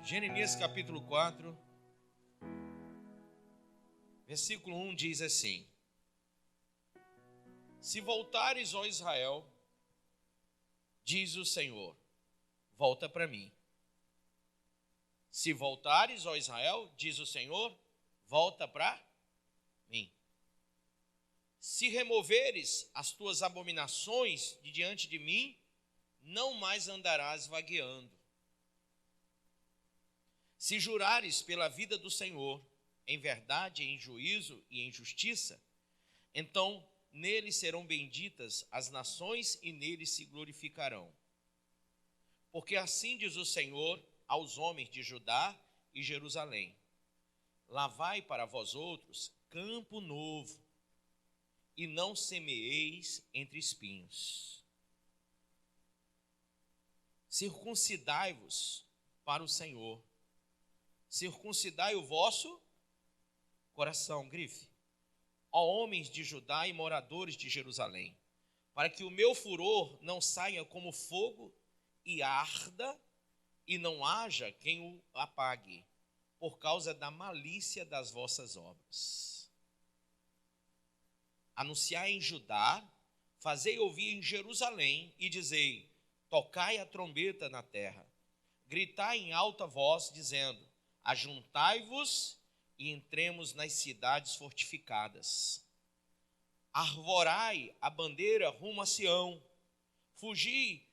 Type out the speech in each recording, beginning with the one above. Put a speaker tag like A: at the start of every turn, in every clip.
A: Jeremias capítulo 4, versículo 1 diz assim: Se voltares, ó Israel, diz o Senhor, volta para mim. Se voltares, ó Israel, diz o Senhor, volta para mim. Se removeres as tuas abominações de diante de mim, não mais andarás vagueando. Se jurares pela vida do Senhor, em verdade, em juízo e em justiça, então nele serão benditas as nações e nele se glorificarão. Porque assim diz o Senhor aos homens de Judá e Jerusalém: Lavai para vós outros campo novo, e não semeeis entre espinhos. Circuncidai-vos para o Senhor, circuncidai o vosso coração, grife, ó homens de Judá e moradores de Jerusalém, para que o meu furor não saia como fogo e arda, e não haja quem o apague, por causa da malícia das vossas obras. Anunciai em Judá, fazei ouvir em Jerusalém, e dizei: tocai a trombeta na terra, gritai em alta voz, dizendo: ajuntai-vos e entremos nas cidades fortificadas. Arvorai a bandeira rumo a Sião, fugi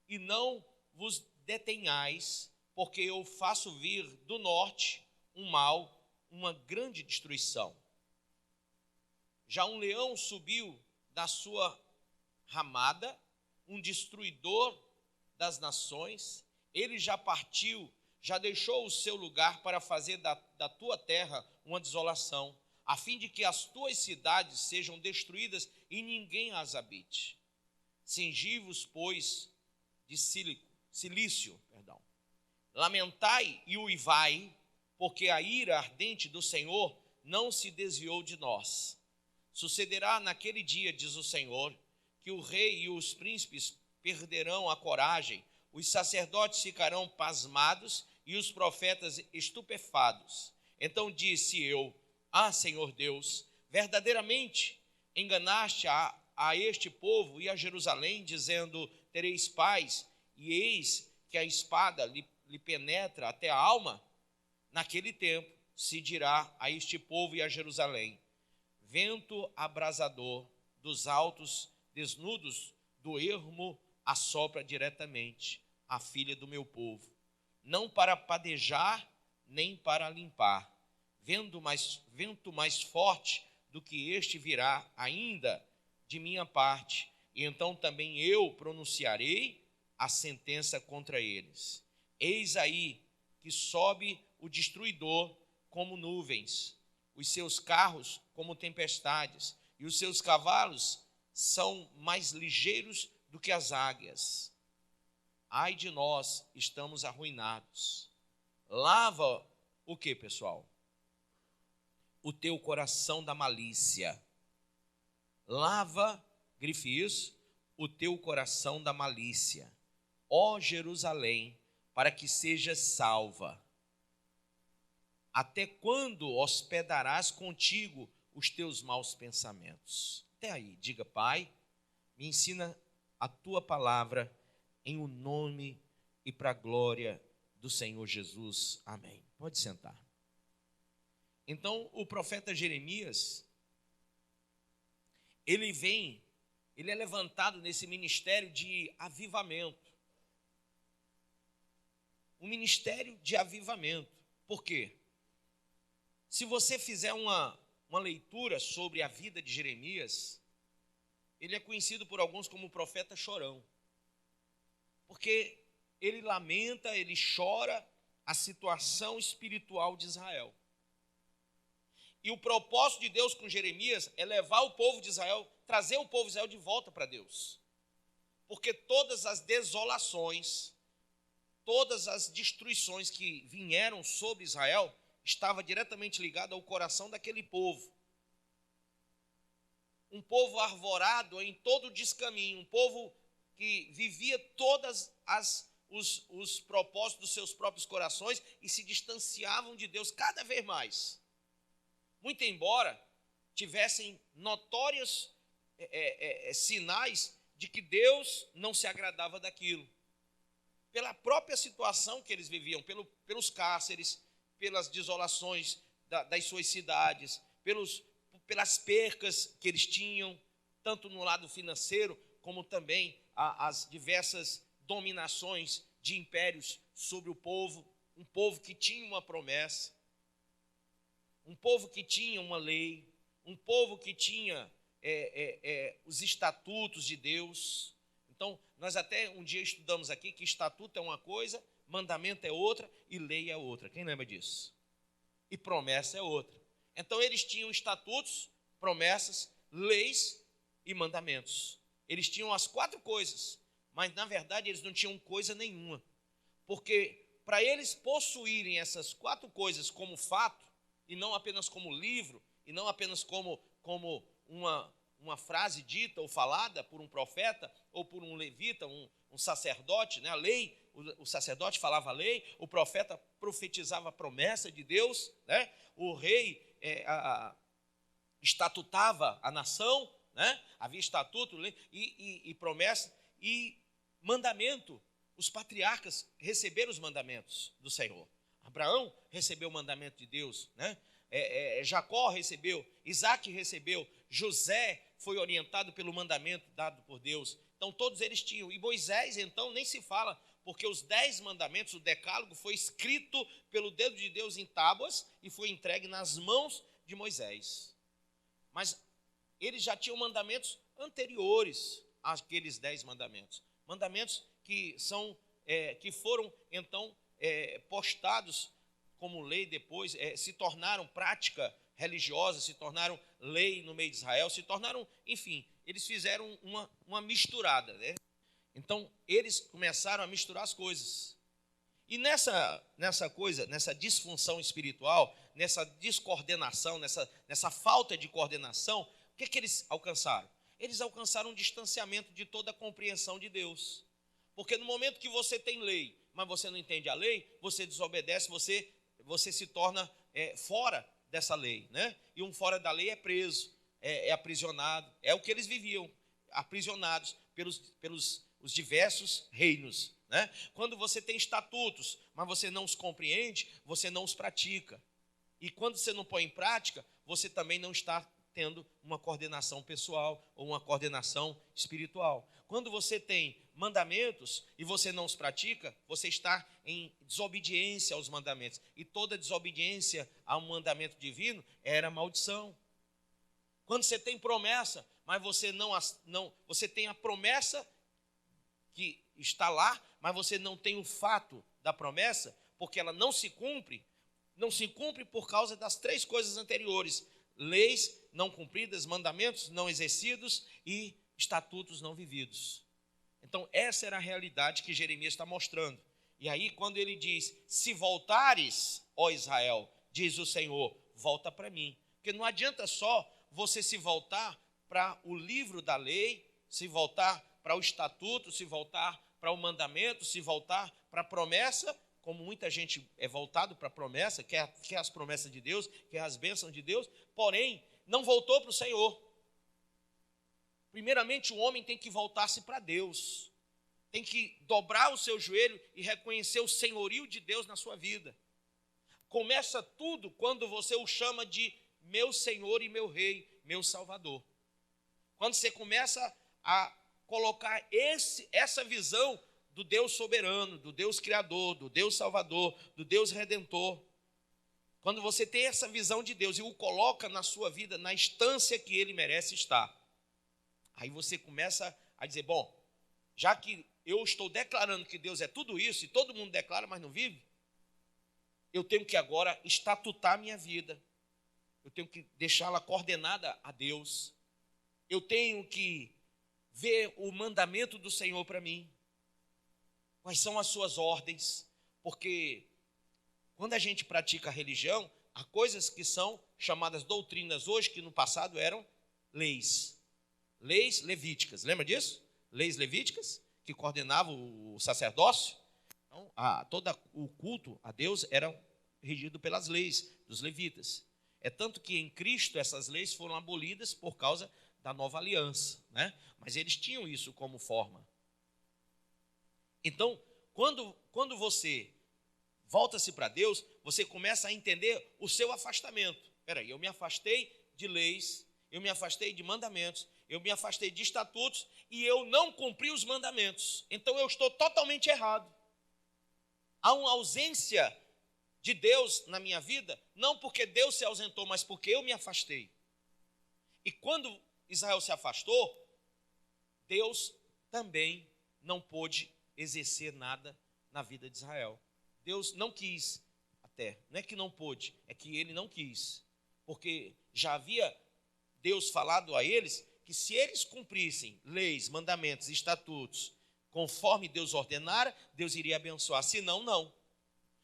A: e não vos detenhais, porque eu faço vir do norte um mal, uma grande destruição. Já um leão subiu da sua ramada, um destruidor das nações. Ele já partiu, já deixou o seu lugar para fazer da tua terra uma desolação, a fim de que as tuas cidades sejam destruídas e ninguém as habite. Cingi-vos, pois, de silício. Lamentai e uivai, porque a ira ardente do Senhor não se desviou de nós. Sucederá naquele dia, diz o Senhor, que o rei e os príncipes perderão a coragem, os sacerdotes ficarão pasmados e os profetas estupefados. Então disse eu: Senhor Deus, verdadeiramente enganaste a este povo e a Jerusalém, dizendo: tereis paz, e eis que a espada lhe penetra até a alma? Naquele tempo se dirá a este povo e a Jerusalém: vento abrasador dos altos desnudos do ermo assopra diretamente a filha do meu povo, não para padejar nem para limpar. Vento mais forte do que este virá ainda de minha parte, e então também eu pronunciarei a sentença contra eles. Eis aí que sobe o destruidor como nuvens, os seus carros como tempestades, e os seus cavalos são mais ligeiros do que as águias. Ai de nós, estamos arruinados. Lava o que, pessoal? O teu coração da malícia. Lava, grife isso, o teu coração da malícia, ó Jerusalém, para que sejas salva. Até quando hospedarás contigo os teus maus pensamentos? Até aí, diga: Pai, me ensina a tua palavra em o nome e para a glória do Senhor Jesus. Amém. Pode sentar. Então, o profeta Jeremias, ele é levantado nesse ministério de avivamento. Um ministério de avivamento. Por quê? Se você fizer uma leitura sobre a vida de Jeremias, ele é conhecido por alguns como o profeta chorão, porque ele lamenta, ele chora a situação espiritual de Israel. E o propósito de Deus com Jeremias é levar o povo de Israel, trazer o povo de Israel de volta para Deus. Porque todas as desolações, todas as destruições que vieram sobre Israel, estava diretamente ligado ao coração daquele povo. Um povo arvorado em todo o descaminho, um povo que vivia todas as os propósitos dos seus próprios corações e se distanciavam de Deus cada vez mais. Muito embora tivessem notórios sinais de que Deus não se agradava daquilo. Pela própria situação que eles viviam, pelos cárceres, pelas desolações das suas cidades, pelas percas que eles tinham, tanto no lado financeiro, como também as diversas dominações de impérios sobre o povo, um povo que tinha uma promessa, um povo que tinha uma lei, um povo que tinha os estatutos de Deus. Então, nós até um dia estudamos aqui que estatuto é uma coisa, mandamento é outra e lei é outra. Quem lembra disso? E promessa é outra. Então, eles tinham estatutos, promessas, leis e mandamentos. Eles tinham as 4 coisas, mas, na verdade, eles não tinham coisa nenhuma. Porque, para eles possuírem essas 4 coisas como fato, e não apenas como livro, e não apenas como uma frase dita ou falada por um profeta ou por um levita, um sacerdote, né? A lei, o sacerdote falava a lei, o profeta profetizava a promessa de Deus, né? O rei estatutava a nação, né? Havia estatuto, lei, e promessa e mandamento. Os patriarcas receberam os mandamentos do Senhor. Abraão recebeu o mandamento de Deus, né? Jacó recebeu, Isaac recebeu, José foi orientado pelo mandamento dado por Deus. Então todos eles tinham. E Moisés, então, nem se fala, porque os 10 mandamentos, o decálogo, foi escrito pelo dedo de Deus em tábuas e foi entregue nas mãos de Moisés. Mas eles já tinham mandamentos anteriores àqueles 10 mandamentos. Mandamentos que foram, então, postados como lei depois, se tornaram prática religiosa, se tornaram lei no meio de Israel, se tornaram, enfim, eles fizeram uma misturada, né? Então, eles começaram a misturar as coisas. E nessa coisa, nessa disfunção espiritual, nessa descoordenação, nessa falta de coordenação, o que eles alcançaram? Eles alcançaram um distanciamento de toda a compreensão de Deus. Porque no momento que você tem lei, mas você não entende a lei, você desobedece, você se torna fora dessa lei, né? E um fora da lei é preso, é aprisionado. É o que eles viviam, aprisionados pelos os diversos reinos, né? Quando você tem estatutos, mas você não os compreende, você não os pratica. E quando você não põe em prática, você também não está tendo uma coordenação pessoal ou uma coordenação espiritual. Quando você tem mandamentos e você não os pratica, você está em desobediência aos mandamentos. E toda desobediência ao mandamento divino era maldição. Quando você tem promessa, mas você tem a promessa que está lá, mas você não tem o fato da promessa, porque ela não se cumpre por causa das 3 coisas anteriores: leis não cumpridas, mandamentos não exercidos e estatutos não vividos. Então, essa era a realidade que Jeremias está mostrando. E aí, quando ele diz: se voltares, ó Israel, diz o Senhor, volta para mim. Porque não adianta só você se voltar para o livro da lei, se voltar para o estatuto, se voltar para o mandamento, se voltar para a promessa, como muita gente é voltado para a promessa, quer as promessas de Deus, quer as bênçãos de Deus, porém, não voltou para o Senhor. Primeiramente, o homem tem que voltar-se para Deus, tem que dobrar o seu joelho e reconhecer o senhorio de Deus na sua vida. Começa tudo quando você o chama de meu Senhor e meu Rei, meu Salvador. Quando você começa a colocar essa visão do Deus soberano, do Deus criador, do Deus salvador, do Deus redentor. Quando você tem essa visão de Deus e o coloca na sua vida, na instância que ele merece estar, aí você começa a dizer: bom, já que eu estou declarando que Deus é tudo isso, e todo mundo declara, mas não vive, eu tenho que agora estatutar a minha vida, eu tenho que deixá-la coordenada a Deus, eu tenho que ver o mandamento do Senhor para mim, quais são as suas ordens, porque quando a gente pratica a religião, há coisas que são chamadas doutrinas hoje, que no passado eram leis levíticas, lembra disso? Leis levíticas, que coordenavam o sacerdócio, Então, todo o culto a Deus era regido pelas leis dos levitas. É tanto que em Cristo essas leis foram abolidas por causa da nova aliança, né? Mas eles tinham isso como forma. Então, quando você volta-se para Deus, você começa a entender o seu afastamento. Peraí, eu me afastei de leis, eu me afastei de mandamentos, eu me afastei de estatutos e eu não cumpri os mandamentos. Então eu estou totalmente errado. Há uma ausência de Deus na minha vida, não porque Deus se ausentou, mas porque eu me afastei. E quando Israel se afastou, Deus também não pôde exercer nada na vida de Israel. Deus não quis até, não é que não pôde, é que ele não quis. Porque já havia Deus falado a eles que se eles cumprissem leis, mandamentos, estatutos, conforme Deus ordenara, Deus iria abençoar. Se não, não.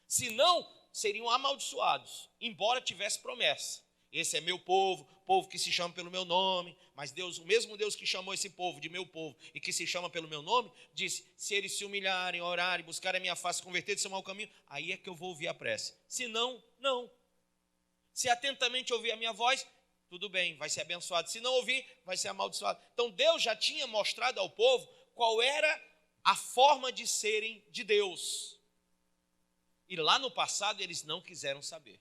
A: Se não, seriam amaldiçoados, embora tivesse promessa. Esse é meu povo, povo que se chama pelo meu nome. Mas Deus, o mesmo Deus que chamou esse povo de meu povo e que se chama pelo meu nome, disse, se eles se humilharem, orarem, buscarem a minha face, converterem do seu mau caminho, aí é que eu vou ouvir a prece. Se não, não. Se atentamente ouvir a minha voz, tudo bem, vai ser abençoado. Se não ouvir, vai ser amaldiçoado. Então Deus já tinha mostrado ao povo qual era a forma de serem de Deus. E lá no passado eles não quiseram saber.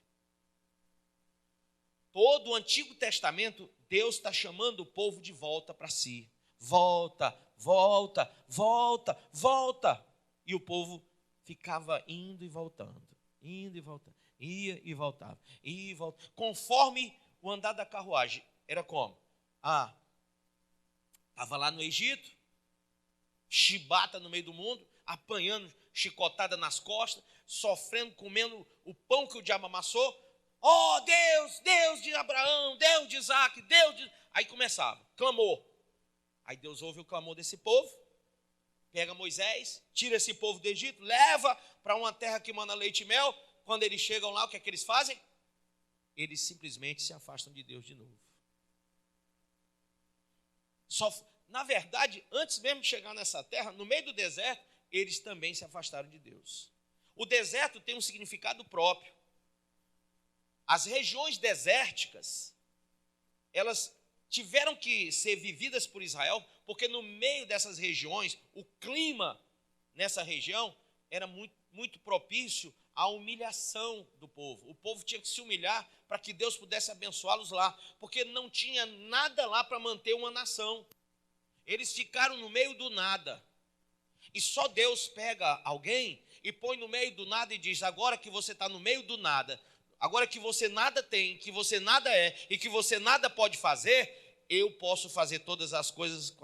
A: Todo o Antigo Testamento, Deus está chamando o povo de volta para si. Volta, volta, volta, volta. E o povo ficava indo e voltando, indo e voltando. Ia e voltava, ia e voltava. Conforme o andar da carruagem. Era como? Estava lá no Egito, chibata no meio do mundo, apanhando chicotada nas costas, sofrendo, comendo o pão que o diabo amassou. Oh, Deus, Deus de Abraão, Deus de Isaac, Deus de... Aí começava, clamor. Aí Deus ouve o clamor desse povo, pega Moisés, tira esse povo do Egito, leva para uma terra que mana leite e mel. Quando eles chegam lá, o que é que eles fazem? Eles simplesmente se afastam de Deus de novo. Na verdade, antes mesmo de chegar nessa terra, no meio do deserto, eles também se afastaram de Deus. O deserto tem um significado próprio. As regiões desérticas, elas tiveram que ser vividas por Israel, porque no meio dessas regiões, o clima nessa região era muito propício à humilhação do povo. O povo tinha que se humilhar para que Deus pudesse abençoá-los lá, porque não tinha nada lá para manter uma nação. Eles ficaram no meio do nada. E só Deus pega alguém e põe no meio do nada e diz, agora que você está no meio do nada, agora que você nada tem, que você nada é e que você nada pode fazer, eu posso fazer todas as coisas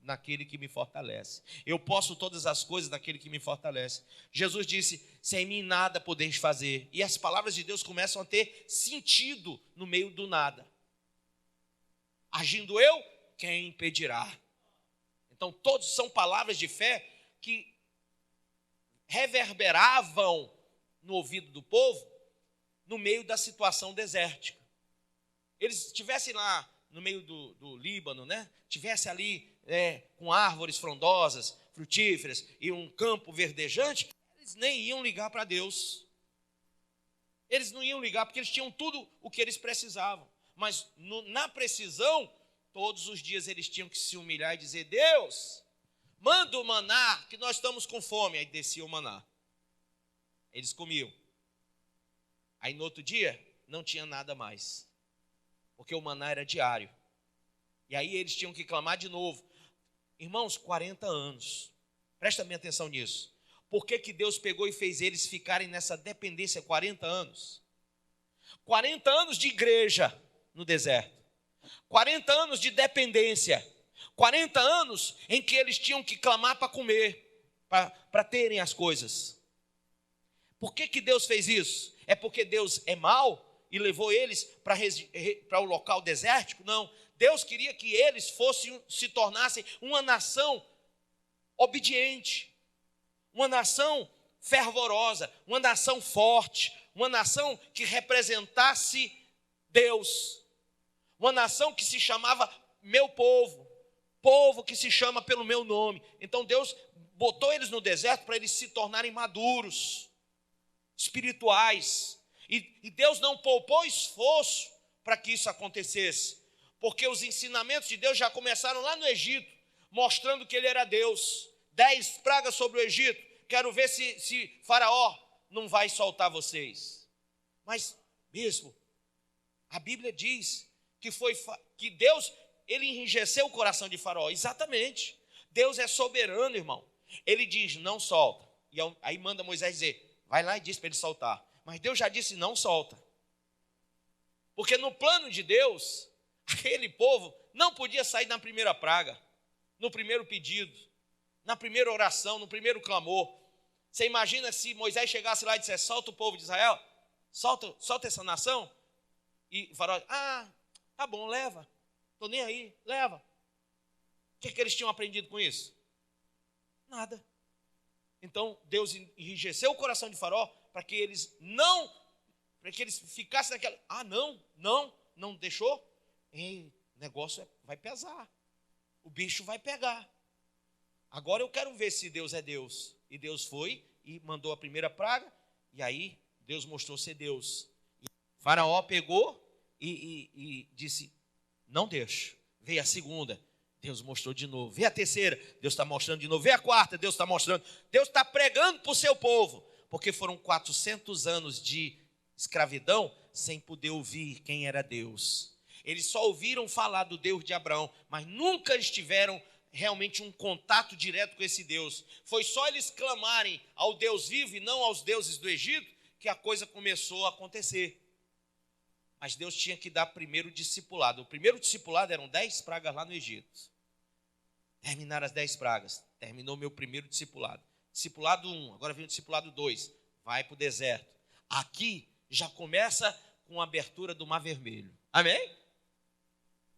A: naquele que me fortalece. Eu posso todas as coisas naquele que me fortalece. Jesus disse, sem mim nada podeis fazer. E as palavras de Deus começam a ter sentido no meio do nada. Agindo eu, quem impedirá? Então todos são palavras de fé que reverberavam no ouvido do povo no meio da situação desértica. Eles estivessem lá no meio do Líbano, né? Tivesse ali com árvores frondosas, frutíferas e um campo verdejante, eles nem iam ligar para Deus. Eles não iam ligar porque eles tinham tudo o que eles precisavam. Mas na precisão, todos os dias eles tinham que se humilhar e dizer, Deus, manda o maná, que nós estamos com fome. Aí descia o maná. Eles comiam. Aí no outro dia, não tinha nada mais. Porque o maná era diário. E aí eles tinham que clamar de novo. Irmãos, 40 anos. Presta minha atenção nisso. Por que Deus pegou e fez eles ficarem nessa dependência 40 anos? 40 anos de igreja no deserto. 40 anos de dependência. 40 anos em que eles tinham que clamar para comer, para terem as coisas. Por que Deus fez isso? É porque Deus é mau e levou eles para o local desértico? Não. Deus queria que eles se tornassem uma nação obediente, uma nação fervorosa, uma nação forte, uma nação que representasse Deus, uma nação que se chamava meu povo, povo que se chama pelo meu nome. Então Deus botou eles no deserto para eles se tornarem maduros, espirituais. E Deus não poupou esforço para que isso acontecesse, porque os ensinamentos de Deus já começaram lá no Egito, mostrando que ele era Deus. 10 pragas sobre o Egito. Quero ver se Faraó não vai soltar vocês. Mas mesmo, a Bíblia diz que Deus, ele enrijeceu o coração de Faraó. Exatamente. Deus é soberano, irmão. Ele diz, não solta. E aí manda Moisés dizer, vai lá e diz para ele soltar. Mas Deus já disse, não solta. Porque no plano de Deus, aquele povo não podia sair na primeira praga, no primeiro pedido, na primeira oração, no primeiro clamor. Você imagina se Moisés chegasse lá e dissesse, solta o povo de Israel, solta essa nação. E Faraó, tá bom, leva, estou nem aí, leva. O que eles tinham aprendido com isso? Nada. Então Deus enrijeceu o coração de Faraó para que eles ficassem naquela, não deixou? O negócio vai pesar, o bicho vai pegar. Agora eu quero ver se Deus é Deus. E Deus foi e mandou a primeira praga, e aí Deus mostrou ser Deus. E Faraó pegou e disse, não deixo. Veio a segunda, Deus mostrou de novo. Veio a terceira, Deus está mostrando de novo. Veio a quarta, Deus está mostrando. Deus está pregando para o seu povo, porque foram 400 anos de escravidão sem poder ouvir quem era Deus. Eles só ouviram falar do Deus de Abraão, mas nunca eles tiveram realmente um contato direto com esse Deus. Foi só eles clamarem ao Deus vivo e não aos deuses do Egito que a coisa começou a acontecer. Mas Deus tinha que dar primeiro o discipulado. O primeiro discipulado eram 10 pragas lá no Egito. Terminaram as 10 pragas. Terminou meu primeiro discipulado. Discipulado 1, agora vem o discipulado 2. Vai para o deserto. Aqui já começa com a abertura do Mar Vermelho. Amém?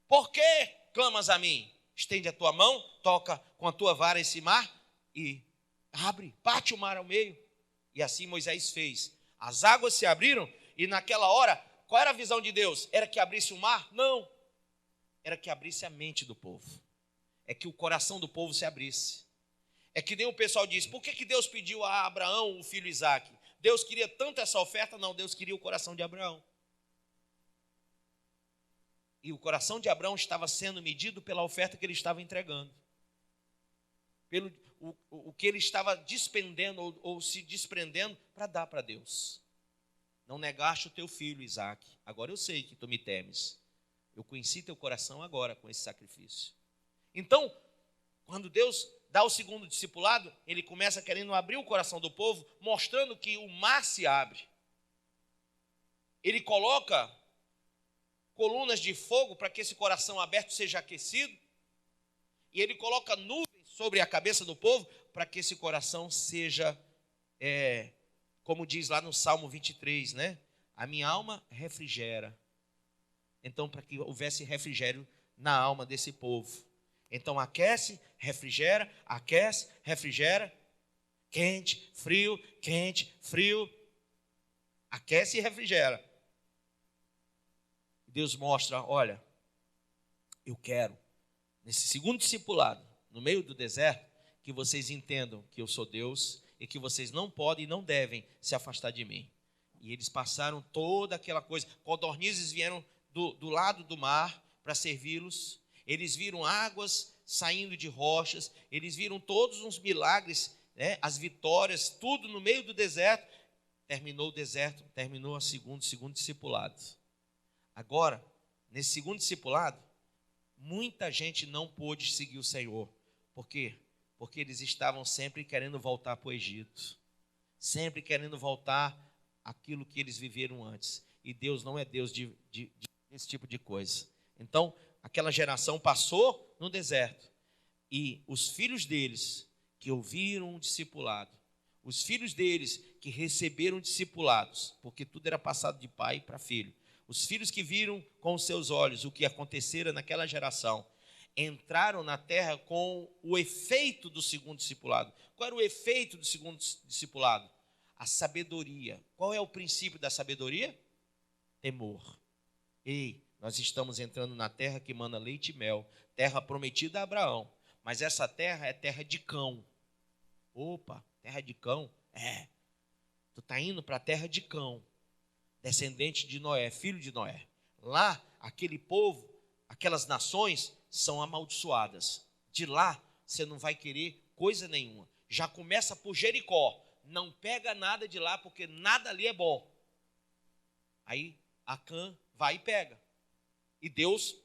A: Por que clamas a mim? Estende a tua mão, toca com a tua vara esse mar e abre, parte o mar ao meio. E assim Moisés fez. As águas se abriram e naquela hora, qual era a visão de Deus? Era que abrisse o mar? Não. Era que abrisse a mente do povo. É que o coração do povo se abrisse. É que nem o pessoal diz, por que Deus pediu a Abraão o filho Isaque? Deus queria tanto essa oferta? Não, Deus queria o coração de Abraão. E o coração de Abraão estava sendo medido pela oferta que ele estava entregando. Pelo o que ele estava despendendo ou se desprendendo para dar para Deus. Não negaste o teu filho, Isaque. Agora eu sei que tu me temes. Eu conheci teu coração agora com esse sacrifício. Então, quando Deus dá o segundo discipulado, ele começa querendo abrir o coração do povo, mostrando que o mar se abre. Ele coloca colunas de fogo para que esse coração aberto seja aquecido. E ele coloca nuvens sobre a cabeça do povo para que esse coração seja, como diz lá no Salmo 23, né? A minha alma refrigera. Então, para que houvesse refrigério na alma desse povo. Então, aquece, refrigera, quente, frio, aquece e refrigera. Deus mostra, olha, eu quero, nesse segundo discipulado, no meio do deserto, que vocês entendam que eu sou Deus e que vocês não podem e não devem se afastar de mim. E eles passaram toda aquela coisa, codornizes vieram do lado do mar para servi-los, eles viram águas saindo de rochas, eles viram todos uns milagres, né, as vitórias, tudo no meio do deserto. Terminou o deserto, terminou o segundo discipulado. Agora, nesse segundo discipulado, muita gente não pôde seguir o Senhor. Por quê? Porque eles estavam sempre querendo voltar para o Egito. Sempre querendo voltar àquilo que eles viveram antes. E Deus não é Deus desse tipo de coisa. Então, aquela geração passou no deserto. E os filhos deles que ouviram o discipulado, os filhos deles que receberam discipulados, porque tudo era passado de pai para filho, os filhos que viram com os seus olhos o que acontecera naquela geração, entraram na terra com o efeito do segundo discipulado. Qual era o efeito do segundo discipulado? A sabedoria. Qual é o princípio da sabedoria? Temor. Ei, nós estamos entrando na terra que mana leite e mel, terra prometida a Abraão, mas essa terra é terra de cão. Opa, terra de cão? Tu está indo para a terra de cão, descendente de Noé, filho de Noé. Lá, aquele povo, aquelas nações são amaldiçoadas. De lá, você não vai querer coisa nenhuma. Já começa por Jericó. Não pega nada de lá, porque nada ali é bom. Aí, Acã vai e pega. E Deus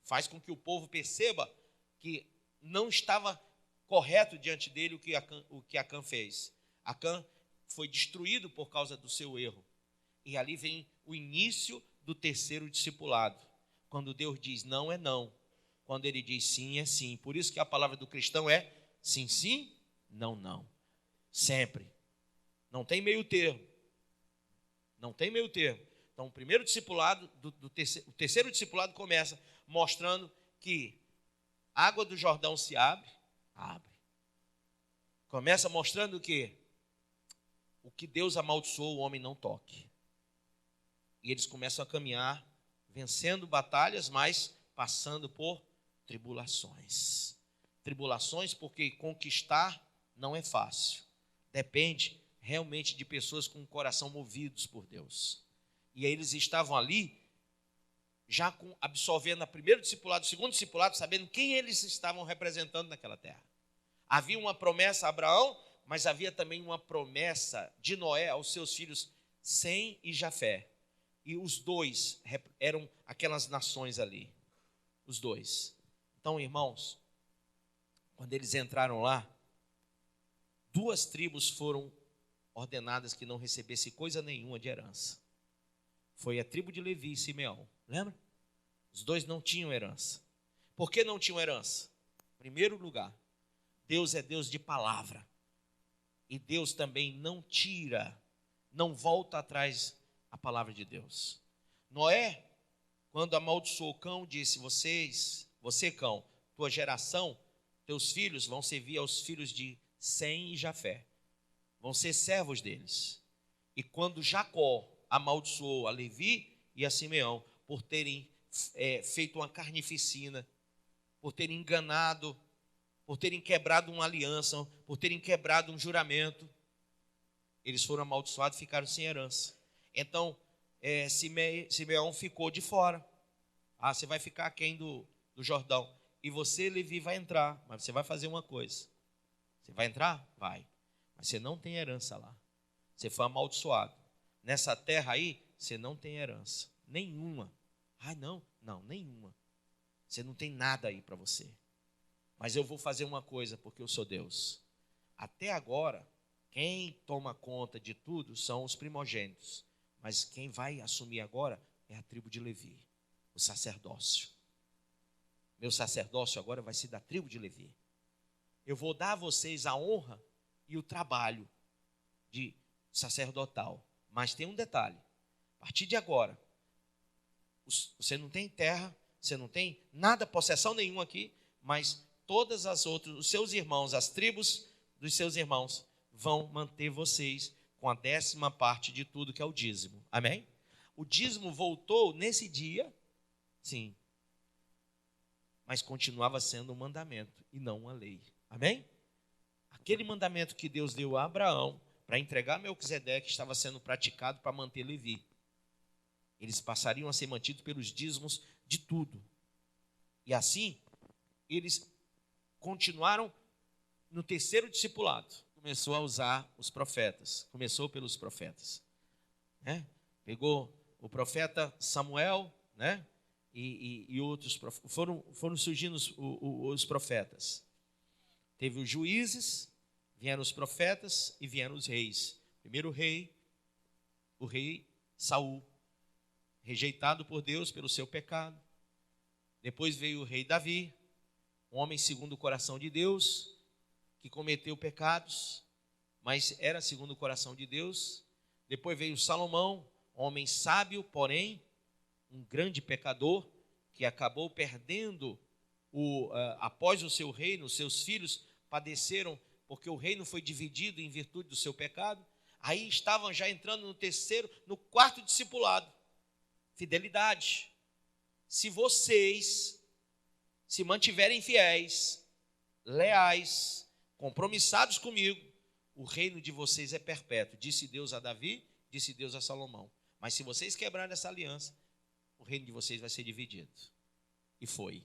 A: faz com que o povo perceba que não estava correto diante dele o que Acã fez. Acã foi destruído por causa do seu erro. E ali vem o início do terceiro discipulado. Quando Deus diz não é não. Quando ele diz sim é sim. Por isso que a palavra do cristão é sim, sim, não, não. Sempre. Não tem meio termo. Não tem meio termo. Então, o primeiro discipulado, o terceiro discipulado começa mostrando que a água do Jordão se abre. Começa mostrando que o que Deus amaldiçoou, o homem não toque. E eles começam a caminhar, vencendo batalhas, mas passando por tribulações. Tribulações porque conquistar não é fácil. Depende realmente de pessoas com o coração movidos por Deus. E aí eles estavam ali, já absorvendo o primeiro discipulado, o segundo discipulado, sabendo quem eles estavam representando naquela terra. Havia uma promessa a Abraão, mas havia também uma promessa de Noé aos seus filhos Sem e Jafé. E os dois eram aquelas nações ali. Os dois. Então, irmãos, quando eles entraram lá, 2 tribos foram ordenadas que não recebessem coisa nenhuma de herança. Foi a tribo de Levi e Simeão. Lembra? Os dois não tinham herança. Por que não tinham herança? Em primeiro lugar, Deus é Deus de palavra. E Deus também não tira, não volta atrás a palavra de Deus. Noé, quando amaldiçoou Cão, disse: você Cão, tua geração, teus filhos vão servir aos filhos de Sem e Jafé. Vão ser servos deles. E quando Jacó amaldiçoou a Levi e a Simeão por terem feito uma carnificina, por terem enganado, por terem quebrado uma aliança, por terem quebrado um juramento, eles foram amaldiçoados e ficaram sem herança. Então, Simeão ficou de fora. Você vai ficar aquém do Jordão. E você, Levi, vai entrar, mas você vai fazer uma coisa. Você vai entrar? Vai. Mas você não tem herança lá. Você foi amaldiçoado. Nessa terra aí, você não tem herança. Nenhuma. Não, nenhuma. Você não tem nada aí para você. Mas eu vou fazer uma coisa, porque eu sou Deus. Até agora, quem toma conta de tudo são os primogênitos. Mas quem vai assumir agora é a tribo de Levi, o sacerdócio. Meu sacerdócio agora vai ser da tribo de Levi. Eu vou dar a vocês a honra e o trabalho de sacerdotal. Mas tem um detalhe. A partir de agora, você não tem terra, você não tem nada, possessão nenhuma aqui, mas todas as outras, os seus irmãos, as tribos dos seus irmãos, vão manter vocês com a 10ª parte de tudo que é o dízimo. Amém? O dízimo voltou nesse dia, sim, mas continuava sendo um mandamento e não uma lei. Amém? Aquele mandamento que Deus deu a Abraão para entregar Melquisedeque estava sendo praticado para manter Levi. Eles passariam a ser mantidos pelos dízimos de tudo. E assim, eles continuaram no terceiro discipulado. Começou a usar os profetas. Começou pelos profetas. Pegou o profeta Samuel, e outros. Foram surgindo os profetas. Teve os juízes, vieram os profetas e vieram os reis. Primeiro o rei Saul, rejeitado por Deus pelo seu pecado. Depois veio o rei Davi, um homem segundo o coração de Deus, que cometeu pecados, mas era segundo o coração de Deus. Depois veio Salomão, homem sábio, porém um grande pecador, que acabou perdendo após o seu reino. Os seus filhos padeceram porque o reino foi dividido em virtude do seu pecado. Aí estavam já entrando no quarto discipulado. Fidelidade. Se vocês se mantiverem fiéis, leais, compromissados comigo, o reino de vocês é perpétuo. Disse Deus a Davi, disse Deus a Salomão. Mas se vocês quebrarem essa aliança, o reino de vocês vai ser dividido. E foi.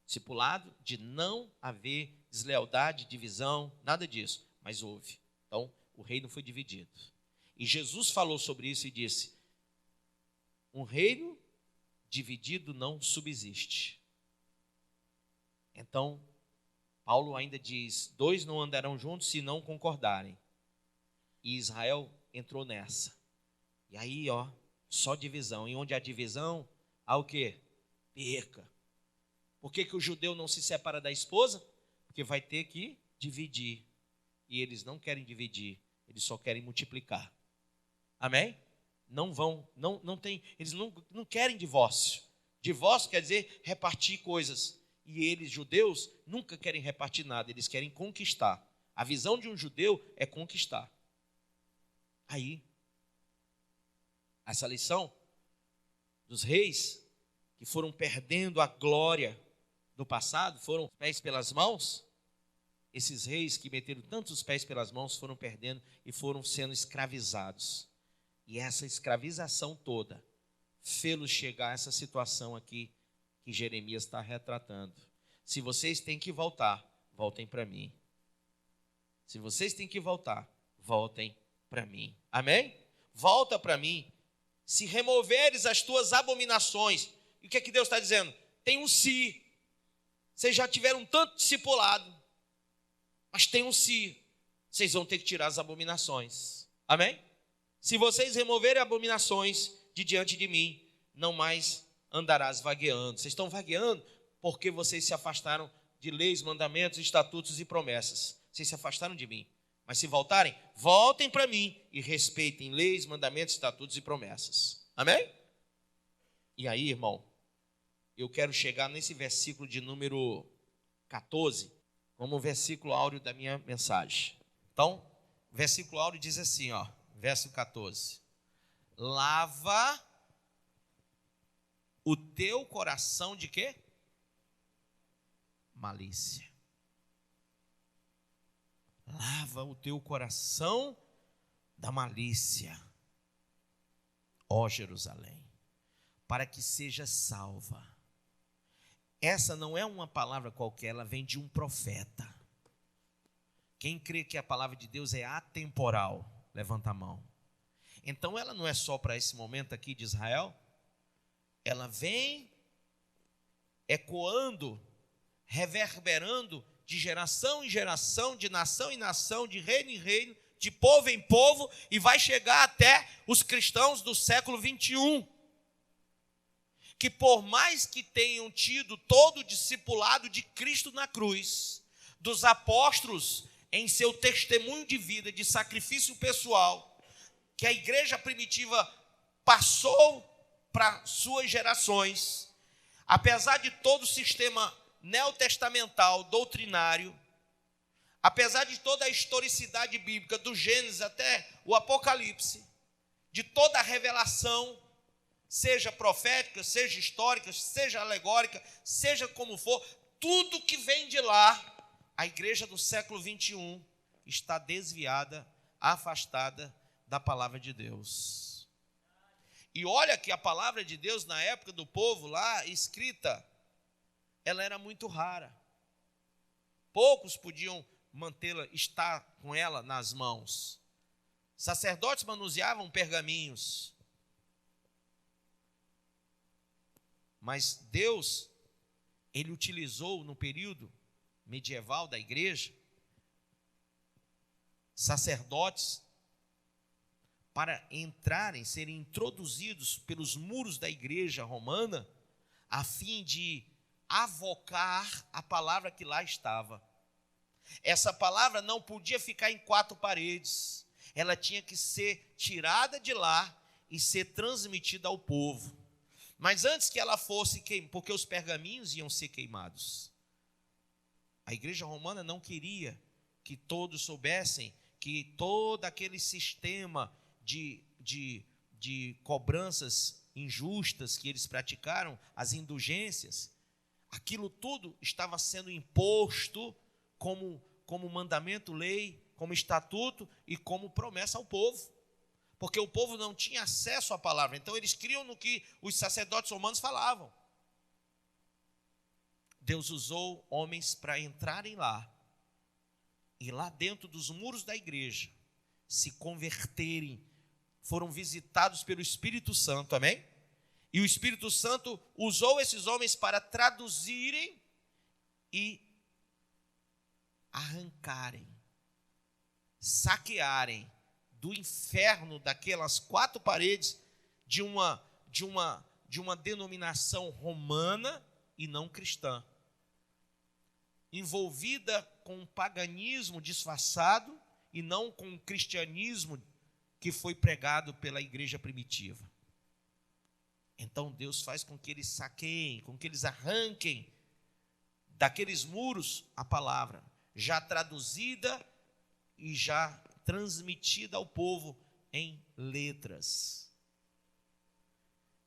A: Discipulado de não haver deslealdade, divisão, nada disso. Mas houve. Então, o reino foi dividido. E Jesus falou sobre isso e disse: um reino dividido não subsiste. Então, Paulo ainda diz: dois não andarão juntos se não concordarem. E Israel entrou nessa. E aí, só divisão. E onde há divisão, há o quê? Perca. Por que o judeu não se separa da esposa? Porque vai ter que dividir. E eles não querem dividir, eles só querem multiplicar. Amém? Eles não querem divórcio. Divórcio quer dizer repartir coisas. E eles, judeus, nunca querem repartir nada, eles querem conquistar. A visão de um judeu é conquistar. Aí, essa lição dos reis que foram perdendo a glória do passado, foram pés pelas mãos. Esses reis que meteram tantos pés pelas mãos foram perdendo e foram sendo escravizados. E essa escravização toda fê-los chegar a essa situação aqui que Jeremias está retratando. Se vocês têm que voltar, voltem para mim. Se vocês têm que voltar, voltem para mim. Amém? Volta para mim. Se removeres as tuas abominações. E o que é que Deus está dizendo? Tem um se. Vocês já tiveram tanto discipulado, mas tem um se. Vocês vão ter que tirar as abominações. Amém? Se vocês removerem abominações de diante de mim, não mais andarás vagueando. Vocês estão vagueando porque vocês se afastaram de leis, mandamentos, estatutos e promessas. Vocês se afastaram de mim. Mas se voltarem, voltem para mim e respeitem leis, mandamentos, estatutos e promessas. Amém? E aí, irmão, eu quero chegar nesse versículo de número 14, como o versículo áureo da minha mensagem. Então, o versículo áureo diz assim, verso 14. Lava o teu coração de quê? Malícia. Lava o teu coração da malícia, ó Jerusalém, para que seja salva. Essa não é uma palavra qualquer, ela vem de um profeta. Quem crê que a palavra de Deus é atemporal, levanta a mão. Então ela não é só para esse momento aqui de Israel, ela vem ecoando, reverberando de geração em geração, de nação em nação, de reino em reino, de povo em povo, e vai chegar até os cristãos do século 21. Que por mais que tenham tido todo o discipulado de Cristo na cruz, dos apóstolos em seu testemunho de vida, de sacrifício pessoal, que a igreja primitiva passou para suas gerações, apesar de todo o sistema neotestamental, doutrinário, apesar de toda a historicidade bíblica, do Gênesis até o Apocalipse, de toda a revelação, seja profética, seja histórica, seja alegórica, seja como for, tudo que vem de lá, a igreja do século 21 está desviada, afastada da palavra de Deus. E olha que a palavra de Deus na época do povo lá, escrita, ela era muito rara. Poucos podiam mantê-la, estar com ela nas mãos. Sacerdotes manuseavam pergaminhos. Mas Deus, Ele utilizou no período medieval da igreja, sacerdotes para entrarem, serem introduzidos pelos muros da igreja romana, a fim de avocar a palavra que lá estava. Essa palavra não podia ficar em quatro paredes, ela tinha que ser tirada de lá e ser transmitida ao povo. Mas antes que ela fosse queimada, porque os pergaminhos iam ser queimados, a igreja romana não queria que todos soubessem que todo aquele sistema de cobranças injustas que eles praticaram, as indulgências, aquilo tudo estava sendo imposto como mandamento, lei como estatuto e como promessa ao povo. Porque o povo não tinha acesso à palavra, então eles criam no que os sacerdotes romanos falavam. Deus usou homens para entrarem lá, e lá dentro dos muros da igreja, se converterem, foram visitados pelo Espírito Santo, amém? E o Espírito Santo usou esses homens para traduzirem e arrancarem, saquearem do inferno, daquelas quatro paredes, de uma denominação romana e não cristã, envolvida com um paganismo disfarçado e não com o cristianismo que foi pregado pela igreja primitiva. Então Deus faz com que eles saqueiem, com que eles arranquem daqueles muros a palavra, já traduzida e já transmitida ao povo em letras.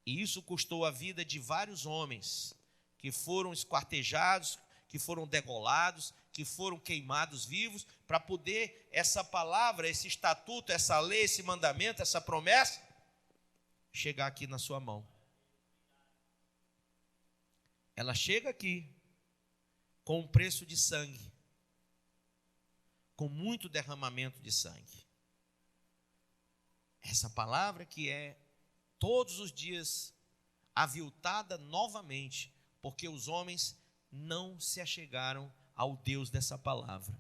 A: E isso custou a vida de vários homens que foram esquartejados, que foram degolados, que foram queimados vivos, para poder essa palavra, esse estatuto, essa lei, esse mandamento, essa promessa, chegar aqui na sua mão. Ela chega aqui com um preço de sangue, com muito derramamento de sangue. Essa palavra que é todos os dias aviltada novamente, porque os homens não se achegaram ao Deus dessa palavra.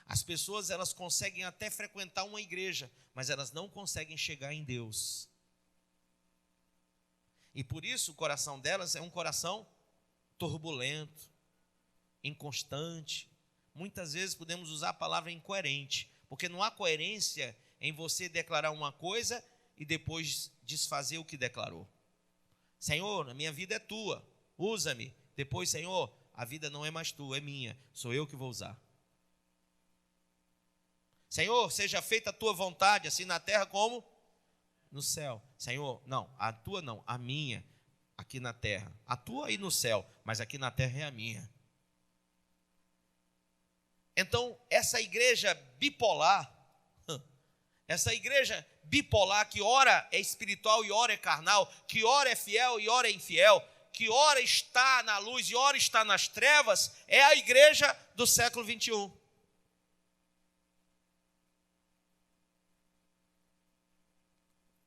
A: As pessoas, elas conseguem até frequentar uma igreja, mas elas não conseguem chegar em Deus. E por isso o coração delas é um coração turbulento, inconstante. Muitas vezes podemos usar a palavra incoerente, porque não há coerência em você declarar uma coisa e depois desfazer o que declarou. Senhor, a minha vida é tua, usa-me. Depois, Senhor, a vida não é mais tua, é minha, sou eu que vou usar. Senhor, seja feita a tua vontade, assim na terra como no céu. Senhor, não, a tua não, a minha, aqui na terra. A tua aí no céu, mas aqui na terra é a minha. Então, essa igreja bipolar, que ora é espiritual e ora é carnal, que ora é fiel e ora é infiel, que ora está na luz e ora está nas trevas, é a igreja do século 21.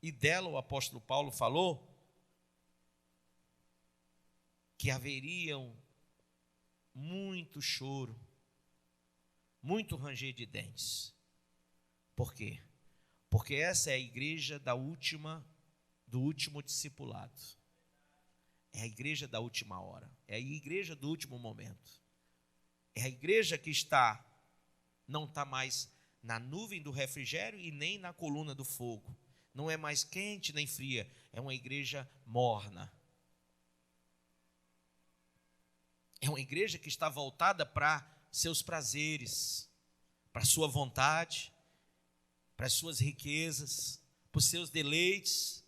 A: E dela o apóstolo Paulo falou que haveriam muito choro, muito ranger de dentes. Por quê? Porque essa é a igreja do último discipulado. É a igreja da última hora. É a igreja do último momento. É a igreja que não está mais na nuvem do refrigério e nem na coluna do fogo. Não é mais quente nem fria. É uma igreja morna. É uma igreja que está voltada para seus prazeres, para sua vontade, para as suas riquezas, para os seus deleites.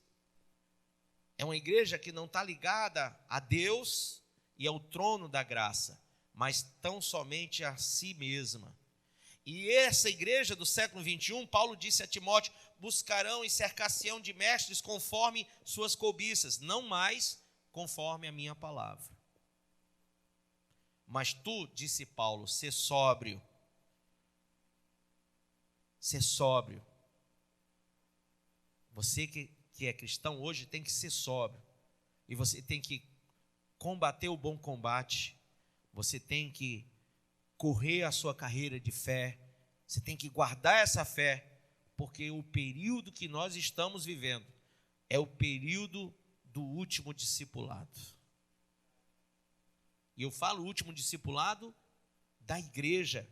A: É uma igreja que não está ligada a Deus e ao trono da graça, mas tão somente a si mesma. E essa igreja do século 21, Paulo disse a Timóteo, buscarão e cercar-se-ão de mestres conforme suas cobiças, não mais conforme a minha palavra. Mas tu, disse Paulo, sê sóbrio. Ser sóbrio. Você que é cristão hoje tem que ser sóbrio. E você tem que combater o bom combate. Você tem que correr a sua carreira de fé. Você tem que guardar essa fé. Porque o período que nós estamos vivendo é o período do último discipulado. E eu falo último discipulado da igreja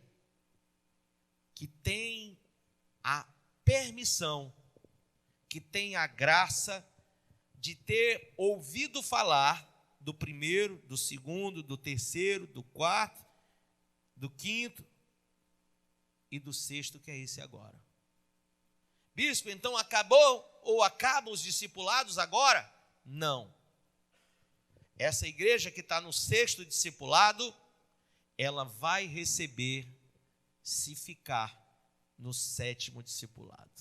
A: que tem a permissão, que tem a graça de ter ouvido falar do primeiro, do segundo, do terceiro, do quarto, do quinto e do sexto, que é esse agora. Bispo, então acabou ou acabam os discipulados agora? Não. Essa igreja que está no sexto discipulado, ela vai receber se ficar no 7º discipulado.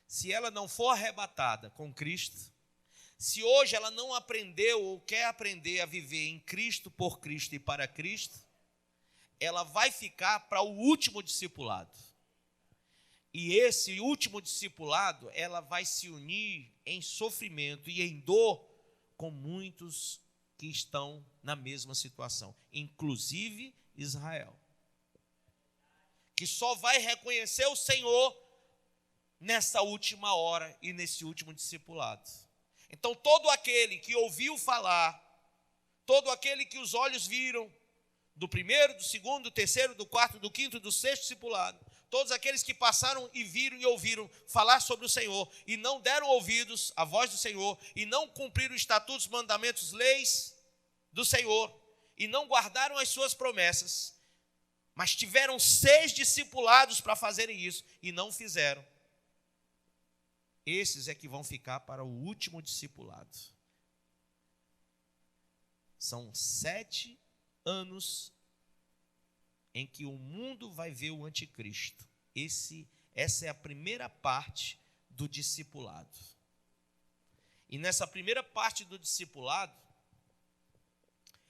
A: Se ela não for arrebatada com Cristo, se hoje ela não aprendeu ou quer aprender a viver em Cristo, por Cristo e para Cristo, ela vai ficar para o último discipulado. E esse último discipulado, ela vai se unir em sofrimento e em dor com muitos que estão na mesma situação, inclusive Israel, que só vai reconhecer o Senhor nessa última hora e nesse último discipulado. Então, todo aquele que ouviu falar, todo aquele que os olhos viram, do primeiro, do segundo, do terceiro, do quarto, do quinto, do sexto discipulado, todos aqueles que passaram e viram e ouviram falar sobre o Senhor e não deram ouvidos à voz do Senhor e não cumpriram os estatutos, mandamentos, leis do Senhor e não guardaram as suas promessas, mas tiveram 6 discipulados para fazerem isso e não fizeram, esses é que vão ficar para o último discipulado. São 7 anos em que o mundo vai ver o anticristo. Essa é a primeira parte do discipulado. E nessa primeira parte do discipulado,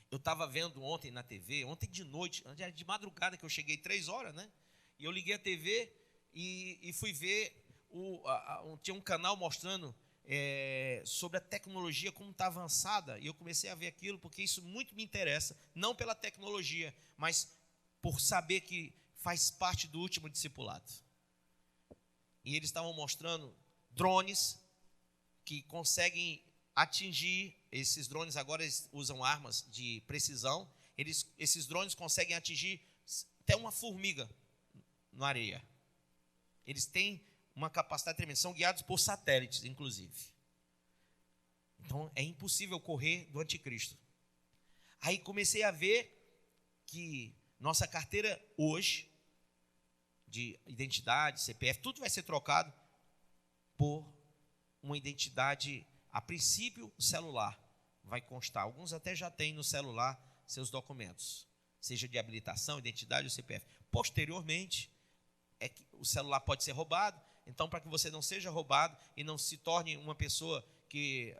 A: eu estava vendo ontem na TV, ontem de noite, de madrugada que eu cheguei 3 horas, né? E eu liguei a TV e fui ver, tinha um canal mostrando sobre a tecnologia, como está avançada, e eu comecei a ver aquilo, porque isso muito me interessa, não pela tecnologia, mas por saber que faz parte do último discipulado. E eles estavam mostrando drones que conseguem atingir, esses drones agora eles usam armas de precisão, esses drones conseguem atingir até uma formiga na areia. Eles têm uma capacidade tremenda, são guiados por satélites, inclusive. Então, é impossível correr do anticristo. Aí comecei a ver que nossa carteira hoje, de identidade, CPF, tudo vai ser trocado por uma identidade, a princípio, celular. Vai constar, alguns até já têm no celular seus documentos, seja de habilitação, identidade ou CPF. Posteriormente, que o celular pode ser roubado. Então, para que você não seja roubado e não se torne uma pessoa que,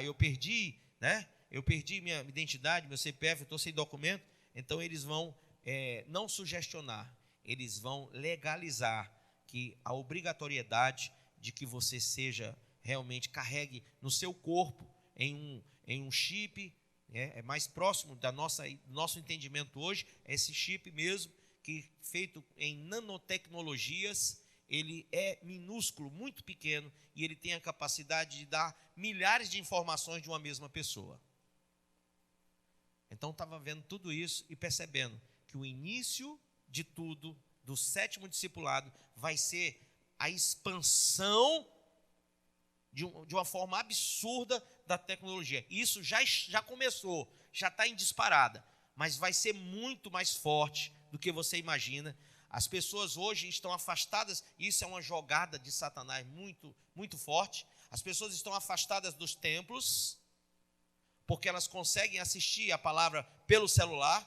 A: eu perdi, né? Eu perdi minha identidade, meu CPF, eu estou sem documento. Então, eles vão não sugestionar, eles vão legalizar que a obrigatoriedade de que você seja realmente, carregue no seu corpo em um chip, é mais próximo do nosso entendimento hoje, é esse chip mesmo, que feito em nanotecnologias, ele é minúsculo, muito pequeno, e ele tem a capacidade de dar milhares de informações de uma mesma pessoa. Então, estava vendo tudo isso e percebendo que o início de tudo, do 7º discipulado, vai ser a expansão de uma forma absurda da tecnologia. Isso já começou, já está em disparada, mas vai ser muito mais forte do que você imagina. As pessoas hoje estão afastadas, isso é uma jogada de Satanás muito, muito forte. As pessoas estão afastadas dos templos, porque elas conseguem assistir a palavra pelo celular.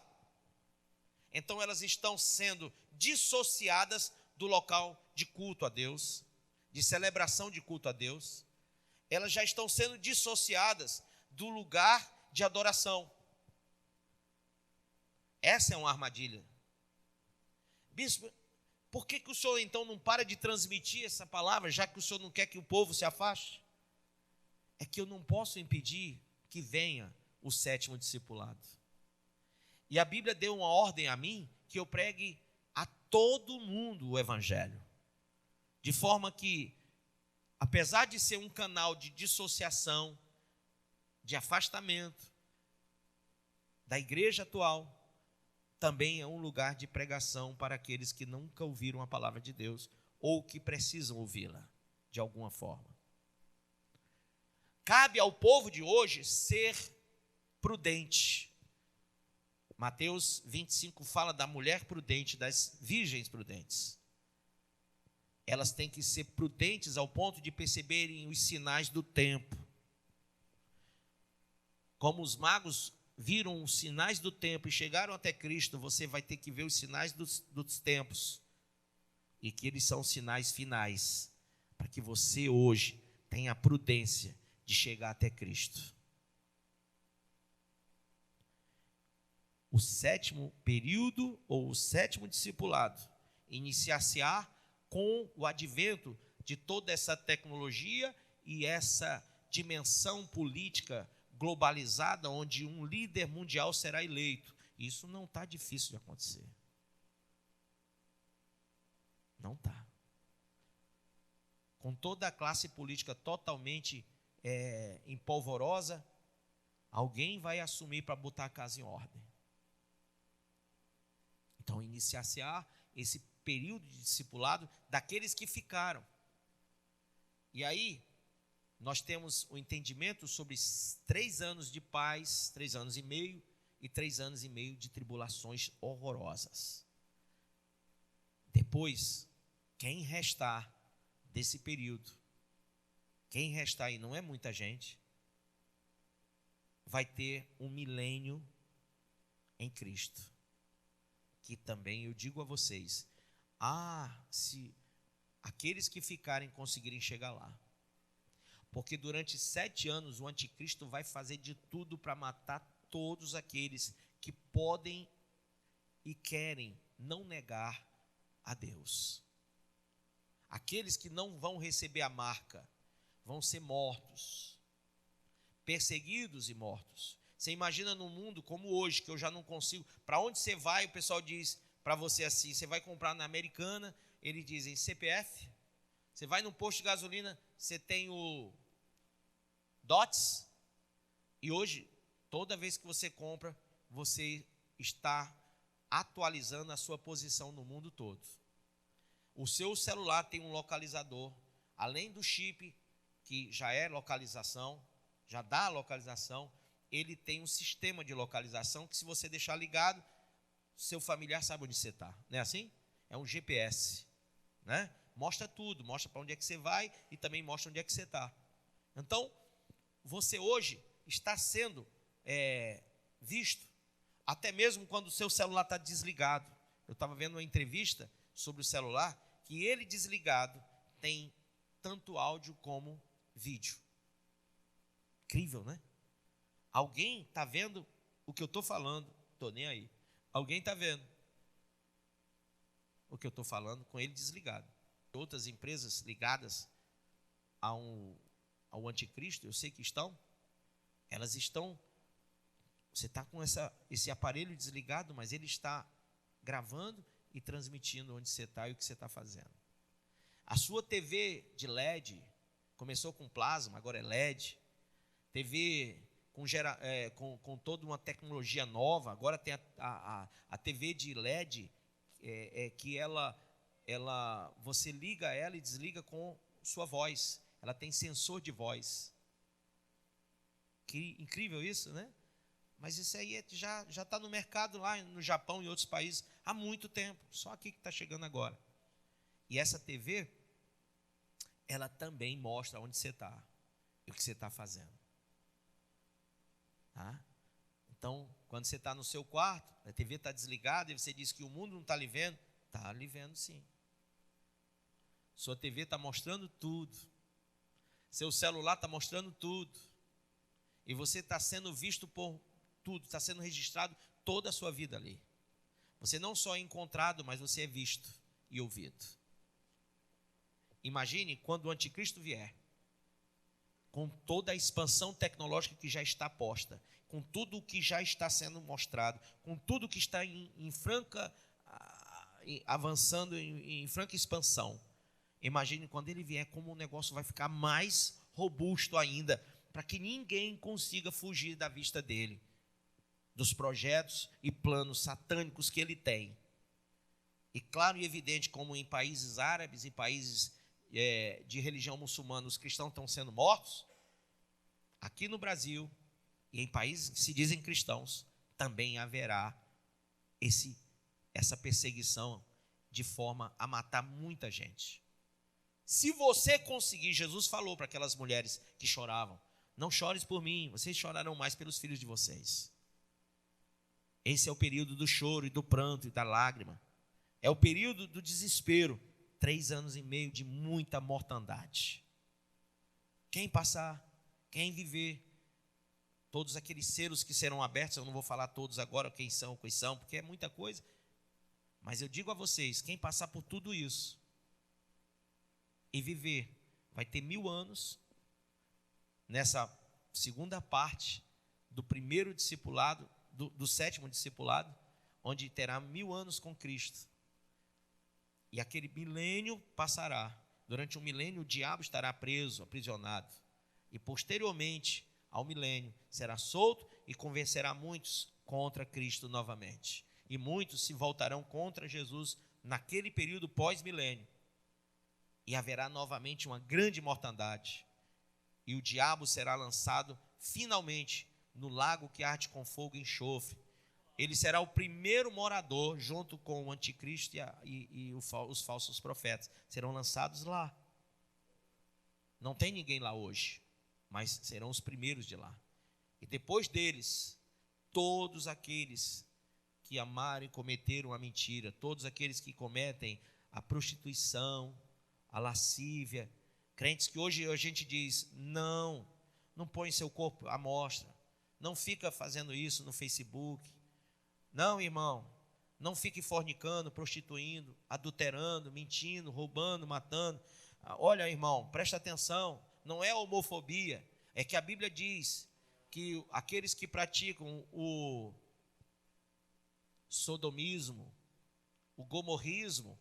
A: Então elas estão sendo dissociadas do local de culto a Deus, de celebração de culto a Deus. Elas já estão sendo dissociadas do lugar de adoração. Essa é uma armadilha. Bispo, por que o senhor então não para de transmitir essa palavra, já que o senhor não quer que o povo se afaste? É que eu não posso impedir que venha o 7º discipulado. E a Bíblia deu uma ordem a mim que eu pregue a todo mundo o evangelho. De forma que, apesar de ser um canal de dissociação, de afastamento da igreja atual, também é um lugar de pregação para aqueles que nunca ouviram a palavra de Deus ou que precisam ouvi-la de alguma forma. Cabe ao povo de hoje ser prudente. Mateus 25 fala da mulher prudente, das virgens prudentes. Elas têm que ser prudentes ao ponto de perceberem os sinais do tempo. Como os magos viram os sinais do tempo e chegaram até Cristo, você vai ter que ver os sinais dos tempos. E que eles são sinais finais, para que você hoje tenha a prudência de chegar até Cristo. O sétimo período, ou o sétimo discipulado, iniciar-se-á com o advento de toda essa tecnologia e essa dimensão política globalizada, onde um líder mundial será eleito. Isso não está difícil de acontecer. Não está. Com toda a classe política totalmente empolvorosa, alguém vai assumir para botar a casa em ordem. Então, iniciar-se-á esse período de discipulado daqueles que ficaram. E aí, nós temos o entendimento sobre 3 anos de paz, 3 anos e meio, e 3 anos e meio de tribulações horrorosas. Depois, quem restar desse período, quem restar aí, não é muita gente, vai ter um milênio em Cristo. Que também eu digo a vocês, se aqueles que ficarem conseguirem chegar lá. Porque durante 7 anos o anticristo vai fazer de tudo para matar todos aqueles que podem e querem não negar a Deus. Aqueles que não vão receber a marca vão ser mortos, perseguidos e mortos. Você imagina num mundo como hoje, que eu já não consigo. Para onde você vai, o pessoal diz para você assim, você vai comprar na Americana, eles dizem CPF. Você vai no posto de gasolina, você tem o DOTS. E hoje, toda vez que você compra, você está atualizando a sua posição no mundo todo. O seu celular tem um localizador, além do chip, que já é localização, já dá a localização, ele tem um sistema de localização que, se você deixar ligado, seu familiar sabe onde você está. Não é assim? É um GPS, né? Mostra tudo, mostra para onde é que você vai e também mostra onde é que você está. Então, você hoje está sendo visto, até mesmo quando o seu celular está desligado. Eu estava vendo uma entrevista sobre o celular, que ele desligado tem tanto áudio como vídeo. Incrível, né? Alguém está vendo o que eu estou falando? Estou nem aí. Alguém está vendo o que eu estou falando com ele desligado. Outras empresas ligadas ao anticristo, eu sei que elas estão, você está com esse aparelho desligado, mas ele está gravando e transmitindo onde você está e o que você está fazendo. A sua TV de LED, começou com plasma, agora é LED. TV com toda uma tecnologia nova, agora tem a TV de LED, que você liga ela e desliga com sua voz. Ela tem sensor de voz. Que incrível isso, né? Mas isso aí já está no mercado lá no Japão e outros países há muito tempo. Só aqui que está chegando agora. E essa TV, ela também mostra onde você está e o que você está fazendo. Tá? Então, quando você está no seu quarto, a TV está desligada e você diz que o mundo não está lhe vendo, está lhe vendo sim. Sua TV está mostrando tudo. Seu celular está mostrando tudo. E você está sendo visto por tudo, está sendo registrado toda a sua vida ali. Você não só é encontrado, mas você é visto e ouvido. Imagine quando o anticristo vier, com toda a expansão tecnológica que já está posta, com tudo o que já está sendo mostrado, com tudo que está avançando em franca expansão. Imagine quando ele vier, como o negócio vai ficar mais robusto ainda, para que ninguém consiga fugir da vista dele, dos projetos e planos satânicos que ele tem. E claro e evidente, como em países árabes e países de religião muçulmana, os cristãos estão sendo mortos, aqui no Brasil e em países que se dizem cristãos, também haverá essa perseguição de forma a matar muita gente. Se você conseguir, Jesus falou para aquelas mulheres que choravam, não chores por mim, vocês chorarão mais pelos filhos de vocês. Esse é o período do choro e do pranto e da lágrima. É o período do desespero. 3 anos e meio de muita mortandade. Quem passar, quem viver, todos aqueles selos que serão abertos, eu não vou falar todos agora quem são, porque é muita coisa. Mas eu digo a vocês, quem passar por tudo isso e viver, vai ter 1000 anos nessa segunda parte do primeiro discipulado, do 7º discipulado, onde terá 1000 anos com Cristo. E aquele milênio passará. Durante um milênio o diabo estará preso, aprisionado. E posteriormente ao milênio será solto e convencerá muitos contra Cristo novamente. E muitos se voltarão contra Jesus naquele período pós-milênio. E haverá novamente uma grande mortandade. E o diabo será lançado finalmente no lago que arde com fogo e enxofre. Ele será o primeiro morador, junto com o anticristo e os falsos profetas. Serão lançados lá. Não tem ninguém lá hoje, mas serão os primeiros de lá. E depois deles, todos aqueles que amaram e cometeram a mentira, todos aqueles que cometem a prostituição, a lascívia, crentes que hoje a gente diz, não põe seu corpo à mostra, não fica fazendo isso no Facebook. Não, irmão, não fique fornicando, prostituindo, adulterando, mentindo, roubando, matando. Olha, irmão, presta atenção, não é homofobia, é que a Bíblia diz que aqueles que praticam o sodomismo, o gomorrismo,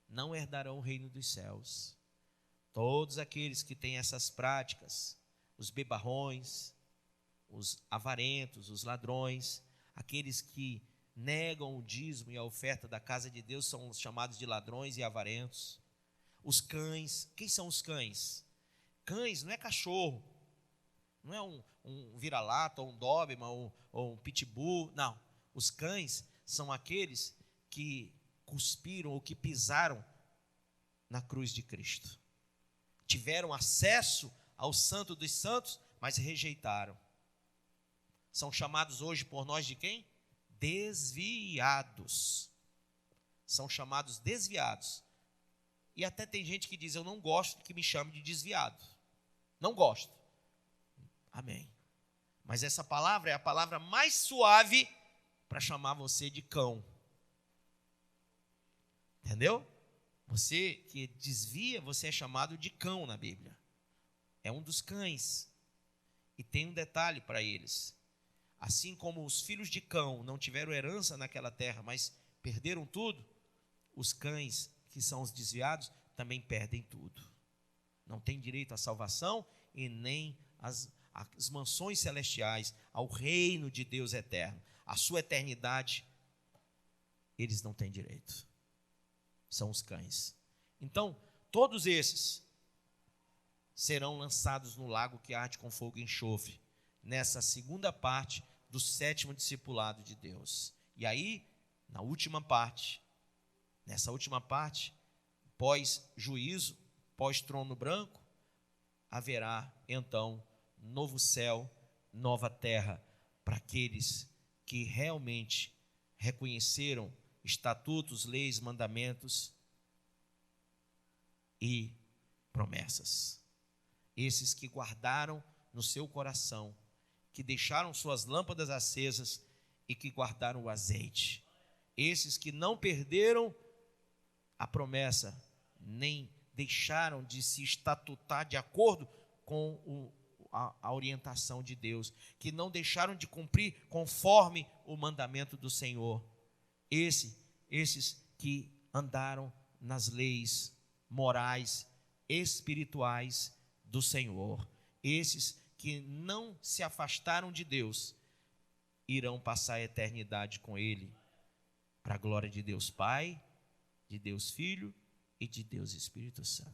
A: não herdarão o reino dos céus. Todos aqueles que têm essas práticas, os bebarrões, os avarentos, os ladrões, aqueles que negam o dízimo e a oferta da casa de Deus são chamados de ladrões e avarentos. Os cães, quem são os cães? Cães não é cachorro, não é um vira-lata, ou um Doberman, ou um pitbull, não. Os cães são aqueles que cuspiram ou que pisaram na cruz de Cristo. Tiveram acesso ao Santo dos Santos, mas rejeitaram. São chamados hoje por nós de quem? Desviados. São chamados desviados. E até tem gente que diz, eu não gosto que me chame de desviado. Não gosto. Amém. Mas essa palavra é a palavra mais suave para chamar você de cão. Entendeu? Você que desvia, você é chamado de cão na Bíblia. É um dos cães. E tem um detalhe para eles. Assim como os filhos de cão não tiveram herança naquela terra, mas perderam tudo, os cães, que são os desviados, também perdem tudo. Não têm direito à salvação e nem às mansões celestiais, ao reino de Deus eterno. A sua eternidade, eles não têm direito. São os cães. Então, todos esses serão lançados no lago que arde com fogo e enxofre, nessa segunda parte do 7º discipulado de Deus. E aí, nessa última parte, pós-juízo, pós-trono branco, haverá então novo céu, nova terra, para aqueles que realmente reconheceram estatutos, leis, mandamentos e promessas. Esses que guardaram no seu coração, que deixaram suas lâmpadas acesas e que guardaram o azeite. Esses que não perderam a promessa, nem deixaram de se estatutar de acordo com a orientação de Deus, que não deixaram de cumprir conforme o mandamento do Senhor. Esses que andaram nas leis morais, espirituais do Senhor. Esses que não se afastaram de Deus, irão passar a eternidade com Ele, para a glória de Deus Pai, de Deus Filho e de Deus Espírito Santo.